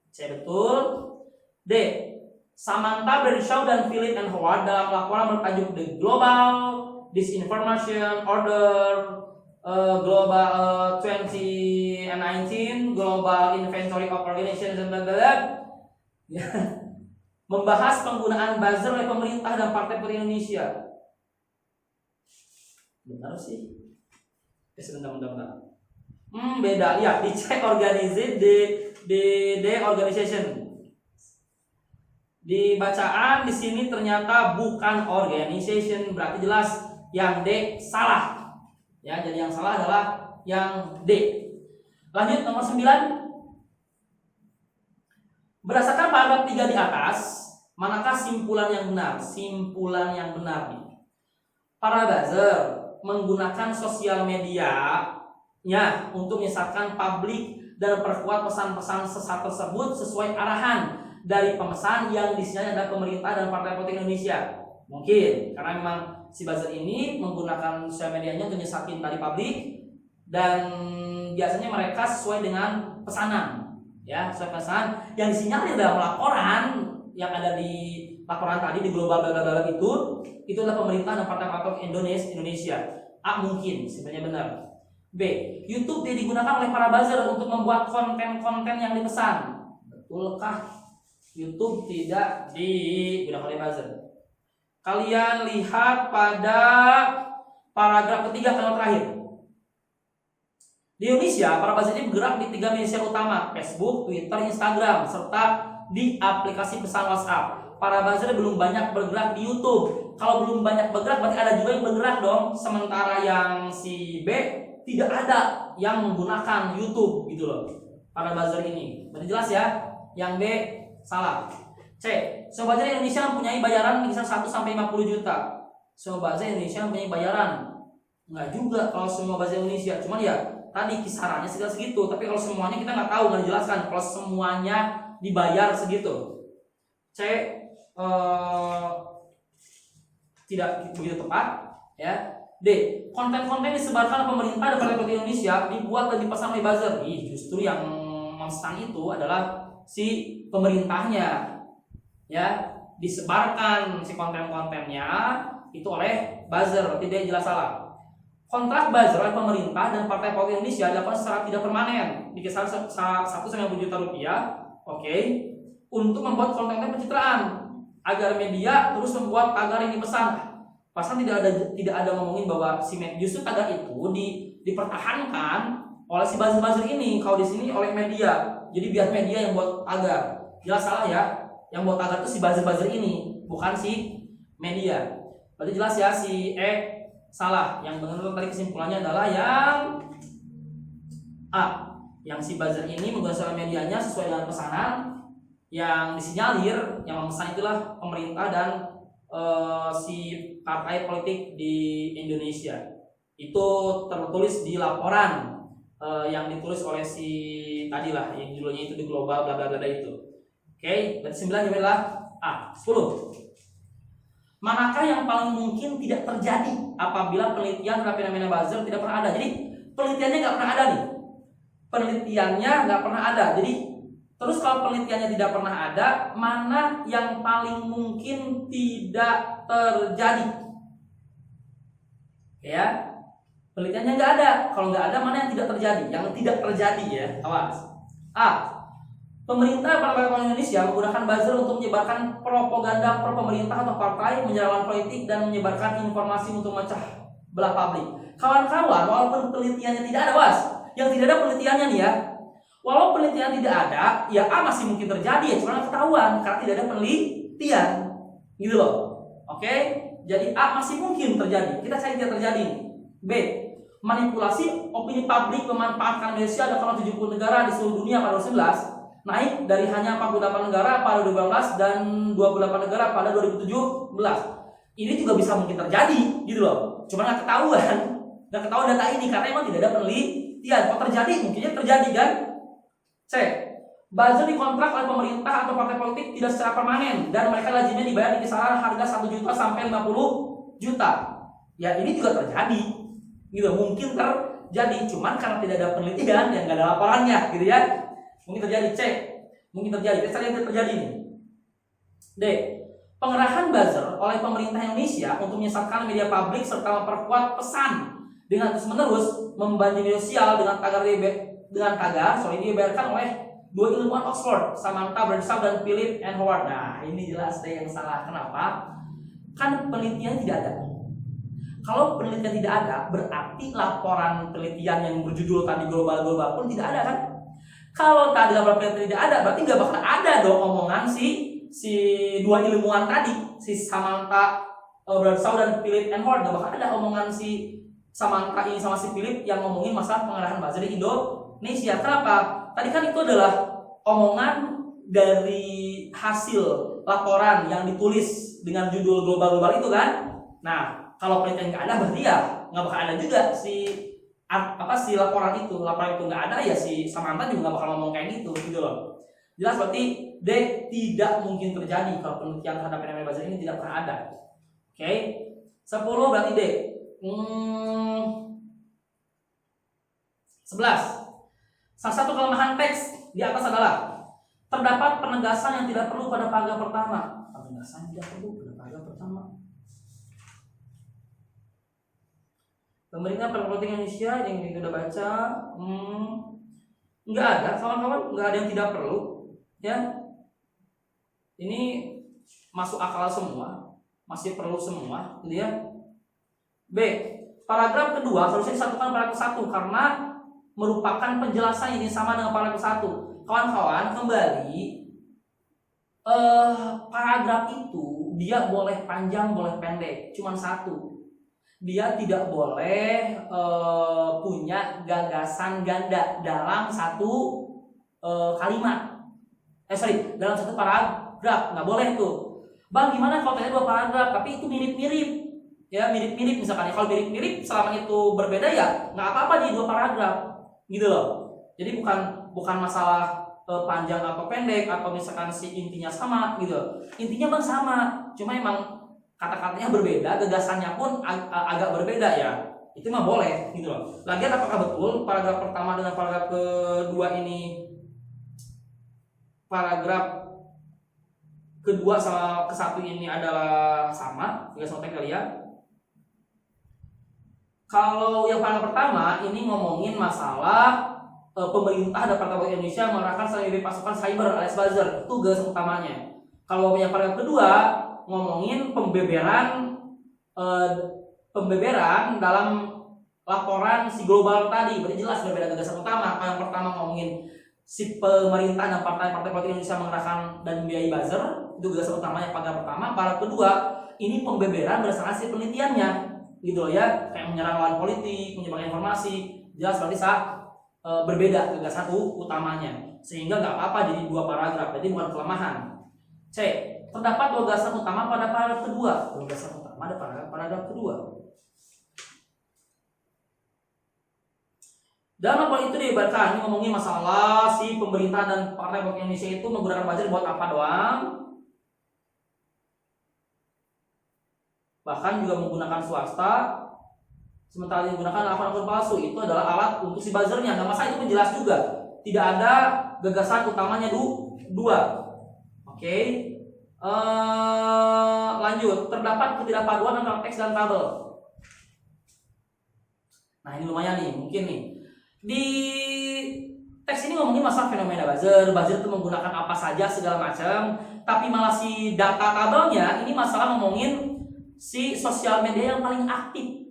C betul. D. Samantha Bradshaw dan Philip N. Howard dalam laporan bertajuk The Global Disinformation Order Global 2019 Global Inventory of Organizations membahas penggunaan buzzer oleh pemerintah dan partai politik Indonesia. Benar sih. Sebentar. Beda ya. Dicek organized D organization. Di bacaan di sini ternyata bukan organization, berarti jelas yang D salah. Ya, jadi yang salah adalah yang D. Lanjut nomor 9. Berdasarkan paragraf 3 di atas, manakah simpulan yang benar? Simpulan yang benar nih. Para buzzer menggunakan sosial media untuk menyesatkan publik dan memperkuat pesan-pesan sesat tersebut sesuai arahan dari pemesan yang disinyalir adalah pemerintah dan partai politik Indonesia. Mungkin karena memang si buzzer ini menggunakan sosial medianya untuk nyesatin tadi publik, dan biasanya mereka sesuai dengan pesanan, ya, sesuai pesan yang disinyalir dalam laporan yang ada di laporan tadi di global bla itu adalah pemerintah dan partai politik Indonesia. A, mungkin sebenarnya benar. B, YouTube digunakan oleh para buzzer untuk membuat konten-konten yang dipesan. Betulkah YouTube tidak digunakan oleh buzzer? Kalian lihat pada paragraf ketiga kalimat terakhir. Di Indonesia, para buzzer ini bergerak di 3 media utama, Facebook, Twitter, Instagram, serta di aplikasi pesan WhatsApp. Para buzzer belum banyak bergerak di YouTube. Kalau belum banyak bergerak, berarti ada juga yang bergerak dong. Sementara yang si B tidak ada yang menggunakan YouTube gitu loh. Para buzzer ini. Berarti jelas ya? Yang B salah. C, semua buzzer Indonesia mempunyai bayaran kisaran 1 sampai 50 juta. Semua buzzer Indonesia mempunyai bayaran. Enggak juga kalau semua buzzer Indonesia. Cuman ya tadi kisarannya segitu. Tapi kalau semuanya kita nggak tahu, nggak dijelaskan. Kalau semuanya dibayar segitu. C, tidak begitu tepat, ya. D, konten-konten disebarkan oleh pemerintah dan partai politik Indonesia dibuat dan dipesan oleh buzzer. Justru yang memesan itu adalah si pemerintahnya, ya. Disebarkan si konten-kontennya itu oleh buzzer, berarti dia jelas salah. Kontrak buzzer oleh pemerintah dan partai politik Indonesia dilakukan secara tidak permanen di kisaran 1-10 juta rupiah, oke, untuk membuat konten pencitraan agar media terus membuat tagar yang dipesan. Pasan tidak ada ngomongin bahwa si justru tagar itu dipertahankan oleh si buzzer ini. Kalau di sini oleh media. Jadi biar media yang buat tagar. Jelas salah ya. Yang buat tagar itu si buzzer ini, bukan si media. Berarti jelas ya si E salah. Yang benar tadi kesimpulannya adalah yang A. Yang si buzzer ini menggunakan sosial medianya sesuai dengan pesanan yang disinyalir, yang memesan itulah pemerintah dan si partai politik di Indonesia. Itu tertulis di laporan yang ditulis oleh si tadilah yang judulnya itu di global bla bla bla itu. Oke, berarti 9 adalah A. 10. Manakah yang paling mungkin tidak terjadi apabila penelitian terhadap fenomena buzzer tidak pernah ada? Jadi penelitiannya nggak pernah ada nih. Penelitiannya nggak pernah ada. Jadi terus kalau penelitiannya tidak pernah ada, mana yang paling mungkin tidak terjadi? Ya, penelitiannya nggak ada. Kalau nggak ada, mana yang tidak terjadi? Yang tidak terjadi ya, awas. A. Pemerintah partai Indonesia menggunakan buzzer untuk menyebarkan propaganda pro pemerintah atau partai, menyerang politik dan menyebarkan informasi untuk memecah belah publik. Kawan-kawan, walaupun penelitiannya tidak ada, was. Yang tidak ada penelitiannya nih ya. Walau penelitian tidak ada, ya A masih mungkin terjadi ya, cuma ketahuan karena tidak ada penelitian, gitu loh. Oke, jadi A masih mungkin terjadi. Kita cari tidak terjadi. B, manipulasi opini publik memanfaatkan Indonesia ada 70 negara di seluruh dunia pada 2011, naik dari hanya 48 negara pada 2018 dan 28 negara pada 2017. Ini juga bisa mungkin terjadi, gitu loh. Cuma nggak ketahuan data ini karena emang tidak ada penelitian. Kalau terjadi, mungkinnya terjadi kan? C. Buzzer dikontrak oleh pemerintah atau partai politik tidak secara permanen dan mereka lazimnya dibayar di kisaran harga 1 juta sampai 50 juta. Ya ini juga terjadi. Gitu, mungkin terjadi, cuman karena tidak ada penelitian dan nggak ada laporannya, gitu ya. Mungkin terjadi. C. Mungkin terjadi. Kita lihat terjadi nih. D. Pengerahan buzzer oleh pemerintah Indonesia untuk menyesatkan media publik serta memperkuat pesan dengan terus-menerus membantu media sosial dengan tagar dibayarkan oleh 2 ilmuwan Oxford, Samantha Bradeshaw dan Philip and Howard. Nah, ini jelas deh yang salah. Kenapa? Kan penelitian tidak ada. Kalau penelitian tidak ada, berarti laporan penelitian yang berjudul tadi global pun tidak ada kan? Kalau tadi laporan penelitian tidak ada, berarti nggak bakal ada dong omongan si 2 ilmuwan tadi, si Samantha Bradeshaw dan Philip and Howard. Nggak bakal ada omongan si Samantha ini sama si Philip yang ngomongin masalah pengarahan buzzer di Indonesia. Kenapa? Tadi kan itu adalah omongan dari hasil laporan yang ditulis dengan judul global itu kan. Nah, kalau penelitian nggak ada berarti ya nggak bakal ada juga si laporan itu nggak ada ya, si Samantha juga nggak bakal ngomong kayak gitu loh. Jelas berarti D, tidak mungkin terjadi kalau penelitian terhadap fenomena buzzer ini tidak pernah ada. Oke. 10 berarti D. 11. Salah satu kelemahan teks di atas adalah terdapat penegasan yang tidak perlu pada paragraf pertama. Penegasan tidak perlu pada paragraf pertama. Pemerintah Politik Indonesia yang kita udah baca, nggak ada, kawan-kawan, nggak ada yang tidak perlu, ya. Ini masuk akal semua, masih perlu semua, gitu ya. B, paragraf kedua harusnya disatukan paragraf 1 karena merupakan penjelasan ini sama dengan paragraf 1. Kawan-kawan, kembali, paragraf itu dia boleh panjang, boleh pendek, cuma satu. Dia tidak boleh punya gagasan ganda dalam satu kalimat. Dalam satu paragraf, nggak boleh tuh. Bang, gimana kalau ternyata 2 paragraf tapi itu mirip-mirip? Ya, mirip-mirip misalkan. Kalau mirip-mirip selama itu berbeda ya nggak apa-apa di 2 paragraf. Gitu loh. Jadi bukan masalah panjang atau pendek atau misalkan si intinya sama gitu. Intinya bang sama, cuma emang kata-katanya berbeda, gagasannya pun agak berbeda ya. Itu mah boleh gitu loh. Lagian apakah betul paragraf pertama dengan paragraf kedua ini, paragraf kedua sama ke-1 ini adalah sama? Tinggal sotek kali ya. Kalau yang paragraf pertama ini ngomongin masalah pemerintah Departemen Indonesia mengerahkan sendiri pasukan cyber alias buzzer, itu garis utamanya. Kalau yang paragraf kedua ngomongin pembeberan dalam laporan si global tadi, berarti jelas berbeda gagasan utama. Kalau yang pertama ngomongin si pemerintah dan partai-partai politik Indonesia mengerahkan dan membiayai buzzer, itu gagasan utamanya paragraf pertama. Paragraf kedua ini pembeberan berdasarkan hasil penelitiannya, gitu loh ya, kayak menyerang lawan politik, menyebarkan informasi, jelas berarti berbeda gagasan utamanya, sehingga nggak apa-apa jadi 2 paragraf, jadi bukan kelemahan. C, terdapat 2 gagasan utama pada paragraf kedua. 2 gagasan utama ada paragraf kedua. Dalam laporan itu diibaratkan, ini ngomongin masalah si pemerintah dan partai politik Indonesia itu menggunakan buzzer buat apa doang, bahkan juga menggunakan swasta. Sementara yang digunakan akun-akun palsu itu adalah alat untuk si buzzernya. Nggak masalah, itu menjelas juga. Tidak ada gagasan utamanya 2. Oke. Lanjut. Terdapat ketidakpaduan antara teks dan tabel. Nah ini lumayan nih, mungkin nih. Di teks ini ngomongin masalah fenomena buzzer. Buzzer itu menggunakan apa saja segala macam. Tapi malah si data tabelnya ini masalah ngomongin si sosial media yang paling aktif.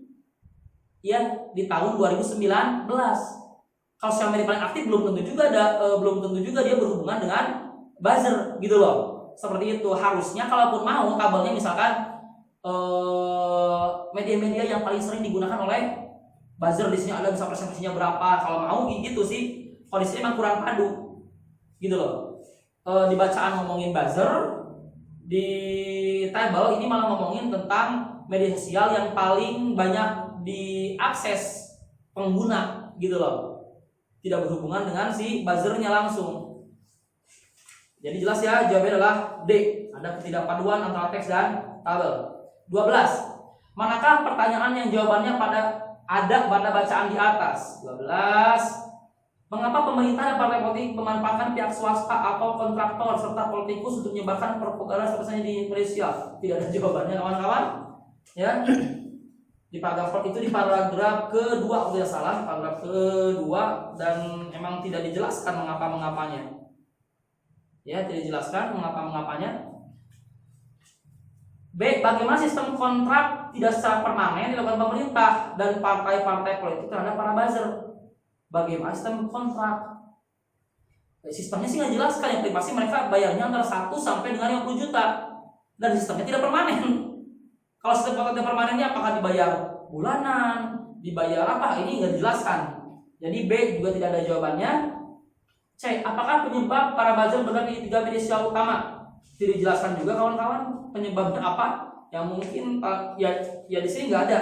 Ya, di tahun 2019. Kalau sosial media paling aktif belum tentu juga dia berhubungan dengan buzzer gitu loh. Seperti itu. Harusnya kalaupun mau tabelnya misalkan media-media yang paling sering digunakan oleh buzzer, di sini ada bisa presentasinya berapa. Kalau mau gitu sih, kondisinya emang kurang padu. Gitu loh. Di bacaan ngomongin buzzer, di tabel ini malah ngomongin tentang media sosial yang paling banyak diakses pengguna gitu loh, tidak berhubungan dengan si buzzernya langsung. Jadi jelas ya, jawabannya adalah D, ada ketidakpaduan antara teks dan tabel. 12. Manakah pertanyaan yang jawabannya ada pada bacaan di atas? 12. Mengapa pemerintah dan partai politik memanfaatkan pihak swasta atau kontraktor serta politikus untuk menyebarkan propaganda seperti di Indonesia? Tidak ada jawabannya kawan-kawan. Ya. Di paragraf itu di paragraf kedua, tidak salah, paragraf kedua, dan emang tidak dijelaskan mengapa-mengapanya. Ya, tidak dijelaskan mengapa-mengapanya. B. Bagaimana sistem kontrak tidak secara permanen dilakukan pemerintah dan partai-partai politik terhadap para buzzer? Bagaimana sistem kontrak? Sistemnya sih nggak jelaskan, yang pasti mereka bayarnya antara 1 sampai dengan 50 juta dan sistemnya tidak permanen. Kalau sistem kontrak tidak permanennya apakah dibayar bulanan, dibayar apa? Ini nggak dijelaskan. Jadi B juga tidak ada jawabannya. C. Apakah penyebab para buzzer berganti di 3 media sosial utama? Tidak dijelaskan juga kawan-kawan penyebabnya apa. Yang mungkin ya di sini nggak ada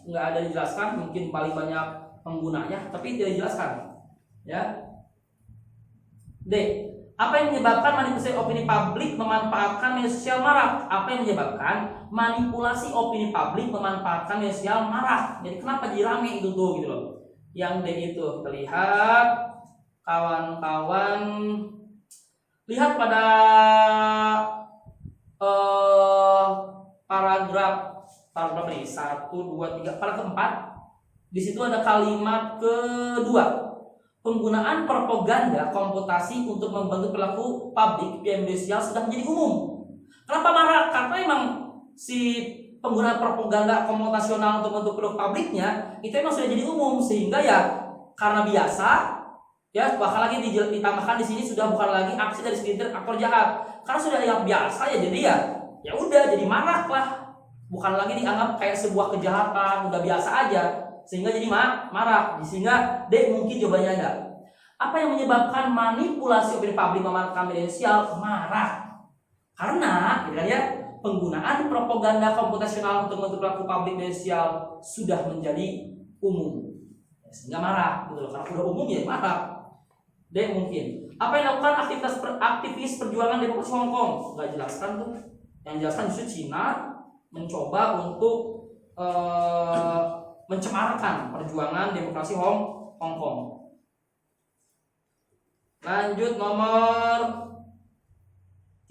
nggak ada dijelaskan, mungkin paling banyak penggunanya, tapi tidak dijelaskan. Ya. D. Apa yang menyebabkan manipulasi opini publik memanfaatkan media sosial marak? Apa yang menyebabkan manipulasi opini publik memanfaatkan media sosial marak? Jadi kenapa jadi rame itu tuh gitu loh? Yang D itu terlihat kawan-kawan, lihat pada paragraf ini 1, 2, 3, paragraf keempat. Di situ ada kalimat kedua. Penggunaan propaganda komputasi untuk membantu perilaku publik via media sosial sudah menjadi umum. Kenapa marak? Karena memang si penggunaan propaganda komputasional untuk membantu perilaku publiknya itu memang sudah jadi umum, sehingga ya karena biasa, ya bahkan lagi ditambahkan di sini sudah bukan lagi aksi dari segelintir aktor jahat. Karena sudah yang biasa ya, jadi ya udah jadi marak lah. Bukan lagi dianggap kayak sebuah kejahatan, udah biasa aja. Sehingga jadi marak. Sehingga D mungkin jawabannya ada. Apa yang menyebabkan manipulasi opini publik memanfaatkan media sosial marak? Karena gitu kan ya, penggunaan propaganda komputasional untuk membentuk perilaku publik media sosial sudah menjadi umum. Sehingga marak gitu loh. Karena udah umum ya marak. D mungkin. Apa yang dilakukan aktivis perjuangan demokrasi Hong Kong? Nggak jelaskan tuh. Yang jelaskan justru Cina mencoba untuk mencemarkan perjuangan demokrasi Hong Kong. Lanjut nomor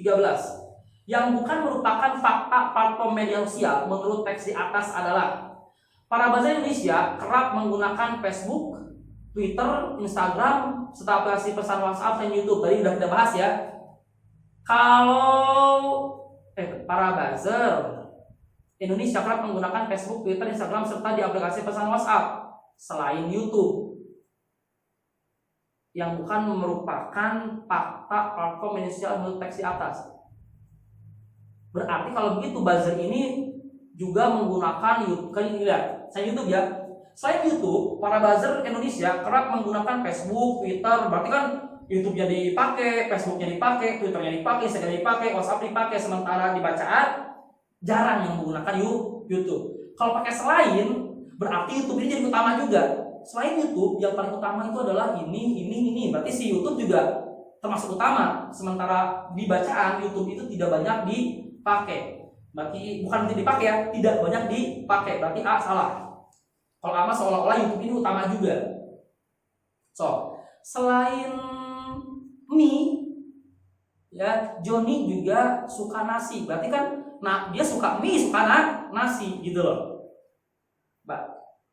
13. Yang bukan merupakan fakta platform media sosial menurut teks di atas adalah para buzzer Indonesia kerap menggunakan Facebook, Twitter, Instagram, serta aplikasi pesan WhatsApp dan YouTube. Tadi udah kita bahas ya. Kalau para buzzer Indonesia kerap menggunakan Facebook, Twitter, Instagram, serta di aplikasi pesan WhatsApp selain YouTube. Yang bukan merupakan fakta platform media sosial menurut teks di atas. Berarti kalau begitu buzzer ini juga menggunakan YouTube. Kan ini lihat, saya YouTube ya. Selain YouTube, para buzzer Indonesia kerap menggunakan Facebook, Twitter. Berarti kan YouTube-nya dipakai, Facebook-nya dipakai, Twitter-nya dipakai, Instagram dipakai, WhatsApp dipakai. Sementara di bacaan jarang yang menggunakan YouTube. Kalau pakai selain, berarti YouTube ini jadi utama juga. Selain YouTube, yang paling utama itu adalah ini. Berarti si YouTube juga termasuk utama. Sementara di bacaan YouTube itu tidak banyak dipakai. Berarti bukan tidak dipakai ya, tidak banyak dipakai. Berarti A salah. Kalau A seolah-olah YouTube ini utama juga. So, selain mie, ya Joni juga suka nasi. Berarti kan dia suka mie, suka nasi gitu loh.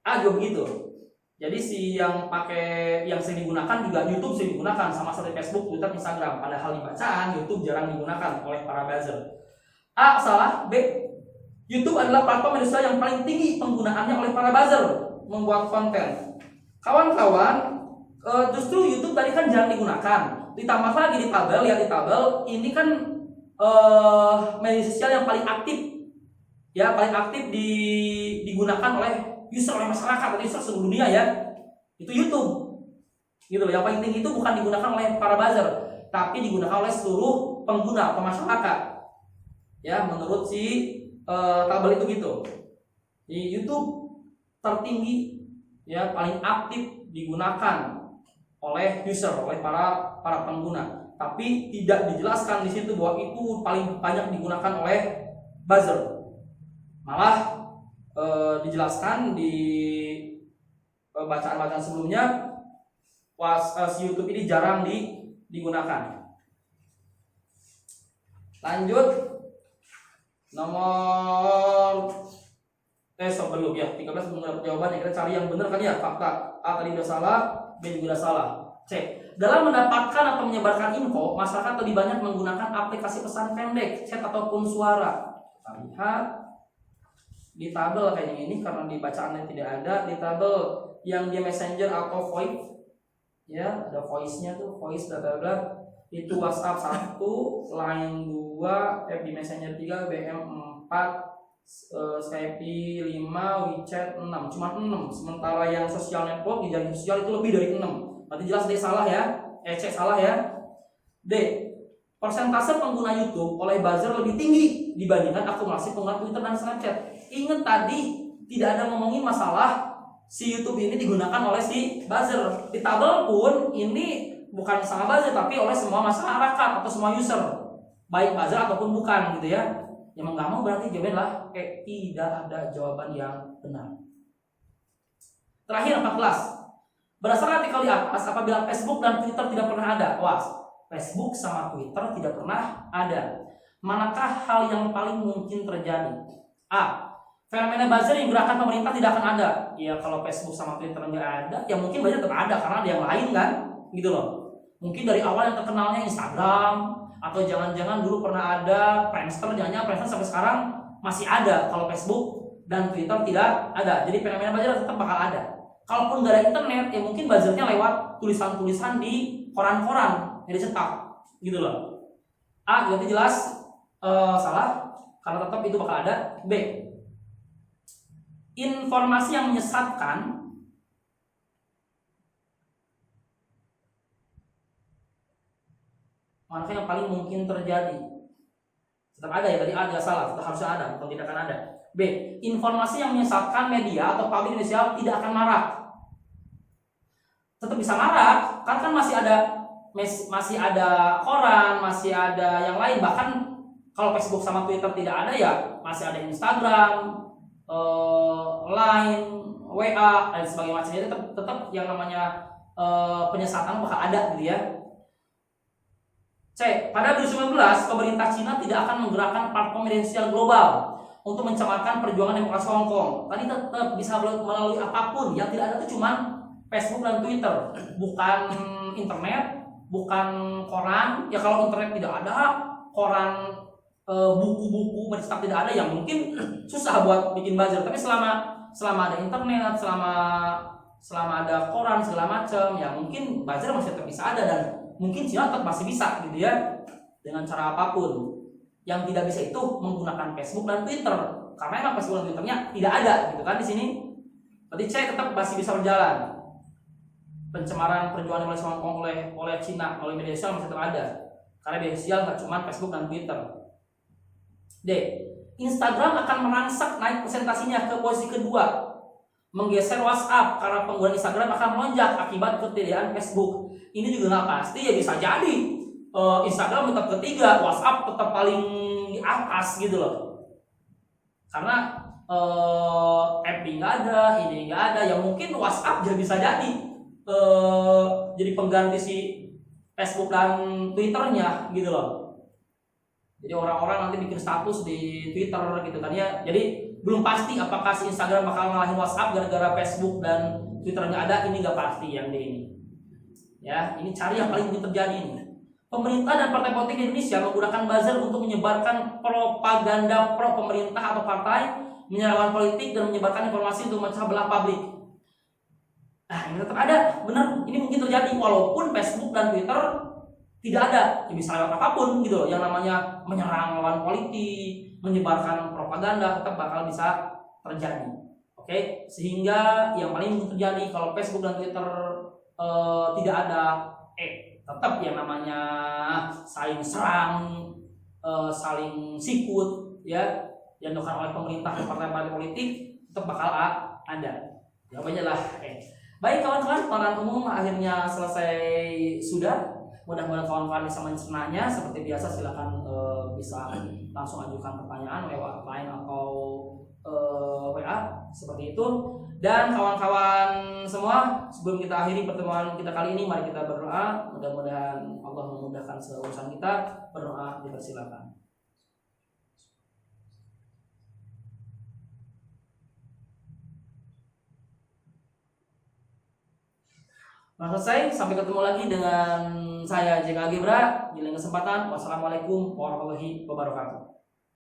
Juga begitu. Jadi yang sering digunakan juga YouTube sering digunakan, sama seperti Facebook, Twitter, Instagram. Padahal di bacaan YouTube jarang digunakan oleh para buzzer. A salah. B, YouTube adalah platform media sosial yang paling tinggi penggunaannya oleh para buzzer membuat konten. Kawan-kawan, justru YouTube tadi kan jarang digunakan. Ditambah lagi di tabel, lihat di tabel, ini kan media sosial yang paling aktif, ya paling aktif digunakan oleh user, oleh masyarakat, oleh user seluruh dunia ya, itu YouTube, gitu loh. Yang paling tinggi itu bukan digunakan oleh para buzzer, tapi digunakan oleh seluruh pengguna atau masyarakat, ya menurut si tabel itu gitu. Di YouTube tertinggi, ya paling aktif digunakan oleh user, oleh para pengguna. Tapi tidak dijelaskan di situ bahwa itu paling banyak digunakan oleh buzzer. Malah dijelaskan di bacaan-bacaan sebelumnya, si YouTube ini jarang digunakan. Lanjut nomor sebelum ya 13 belum dapat jawaban. Kita cari yang benar kan ya, fakta. A tadi udah salah, B juga udah salah. C. Dalam mendapatkan atau menyebarkan info, masyarakat lebih banyak menggunakan aplikasi pesan pendek, chat ataupun suara. Kita lihat di tabel kayaknya ini, karena di bacaannya tidak ada. Di tabel yang di Messenger atau voice, ya ada voice-nya tuh, voice bla bla bla. Itu WhatsApp 1, Line 2, FB Messenger 3, BM 4, Skype 5, WeChat 6. Cuma 6. Sementara yang social network, di jaringan sosial itu lebih dari 6. Berarti jelas D salah ya. C salah ya. D, persentase pengguna YouTube oleh buzzer lebih tinggi dibandingkan akumulasi pengguna Twitter dan Snapchat. Ingat tadi tidak ada ngomongin masalah si YouTube ini digunakan oleh si buzzer. Di tabel pun ini bukan sama buzzer tapi oleh semua masyarakat atau semua user, baik buzzer ataupun bukan gitu ya. Yang nggak mau berarti jawabanlah tidak ada jawaban yang benar. Terakhir 14. Berdasarkan artikel di atas, apabila Facebook dan Twitter tidak pernah ada, Facebook sama Twitter tidak pernah ada, manakah hal yang paling mungkin terjadi? A. Fenomena buzzer yang gerakan pemerintah tidak akan ada. Ya kalau Facebook sama Twitter nggak ada, ya mungkin buzzer tetap ada karena ada yang lain kan, gitu loh. Mungkin dari awal yang terkenalnya Instagram, atau jangan-jangan dulu pernah ada Friendster, jangan-jangan Friendster sampai sekarang masih ada. Kalau Facebook dan Twitter tidak ada, jadi fenomena buzzer tetap bakal ada. Kalaupun nggak ada internet, ya mungkin buzzernya lewat tulisan-tulisan di koran-koran yang dicetak, gitu loh. A, berarti jelas salah, karena tetap itu bakal ada. B, informasi yang menyesatkan mana yang paling mungkin terjadi? Tetap ada ya, tadi A jelas salah, tetap harusnya ada, bukan tidak akan ada. B, informasi yang menyesatkan media atau publik Indonesia tidak akan marak. Tetap bisa marak, karena kan masih ada koran, masih ada yang lain. Bahkan kalau Facebook sama Twitter tidak ada ya masih ada Instagram, Line, WA dan sebagainya macamnya. Tetap yang namanya penyesatan bakal ada gitu ya. C. Pada 2019 pemerintah Cina tidak akan menggerakkan platform media sosial global untuk mencemarkan perjuangan demokrasi Hong Kong. Tadi tetap bisa melalui apapun, yang tidak ada itu cuma Facebook dan Twitter, bukan internet, bukan koran. Ya kalau internet tidak ada, koran, buku-buku mencetak tidak ada, yang mungkin susah buat bikin buzzer. Tapi selama ada internet, selama ada koran segala macam, ya mungkin buzzer masih tetap bisa ada, dan mungkin Cina tetap masih bisa gitu ya, dengan cara apapun. Yang tidak bisa itu menggunakan Facebook dan Twitter, karena emang Facebook dan Twitternya tidak ada gitu kan di sini. Berarti C tetap masih bisa berjalan. Pencemaran perjuangan demokrasi Hong Kong oleh Cina melalui media sosial masih tetap ada, karena media sosial nggak cuma Facebook dan Twitter. D. Instagram akan merangsak naik presentasinya ke posisi kedua, menggeser WhatsApp karena penggunaan Instagram akan melonjak akibat ketidakhadiran Facebook. Ini juga nggak pasti, ya bisa jadi Instagram tetap ketiga, WhatsApp tetap paling di atas gitu loh. Karena FB nggak ada, ini nggak ada, ya mungkin WhatsApp juga bisa jadi pengganti si Facebook dan Twitternya gitu loh. Jadi orang-orang nanti bikin status di Twitter gitu kan ya. Jadi belum pasti apakah si Instagram bakal ngalahin WhatsApp gara-gara Facebook dan Twitternya ada, ini nggak pasti yang ini. Ya, ini cari yang paling mungkin terjadi ini. Pemerintah dan partai politik di Indonesia menggunakan buzzer untuk menyebarkan propaganda pro pemerintah atau partai, menyerang politik dan menyebarkan informasi untuk memecah belah publik. Nah, ini tetap ada, benar. Ini mungkin terjadi walaupun Facebook dan Twitter tidak ada. Ya bisa lewat apapun gitu loh. Yang namanya menyerang lawan politik, menyebarkan propaganda tetap bakal bisa terjadi. Oke, sehingga yang paling mungkin terjadi kalau Facebook dan Twitter tidak ada, tetap yang namanya saling serang, saling sikut, ya, yang dilakukan oleh pemerintah dan partai-partai politik tetap bakal ada. Jawabannya lah. Baik kawan-kawan, pengetahuan umum akhirnya selesai sudah. Mudah-mudahan kawan-kawan bisa mencernanya. Seperti biasa silakan bisa langsung ajukan pertanyaan lewat line atau WA seperti itu. Dan kawan-kawan semua, sebelum kita akhiri pertemuan kita kali ini, mari kita berdoa. Mudah-mudahan Allah memudahkan segala urusan kita. Berdoa, dipersilakan. Nah, selesai. Sampai ketemu lagi dengan saya JK Gebra di lain kesempatan. Wassalamualaikum warahmatullahi wabarakatuh.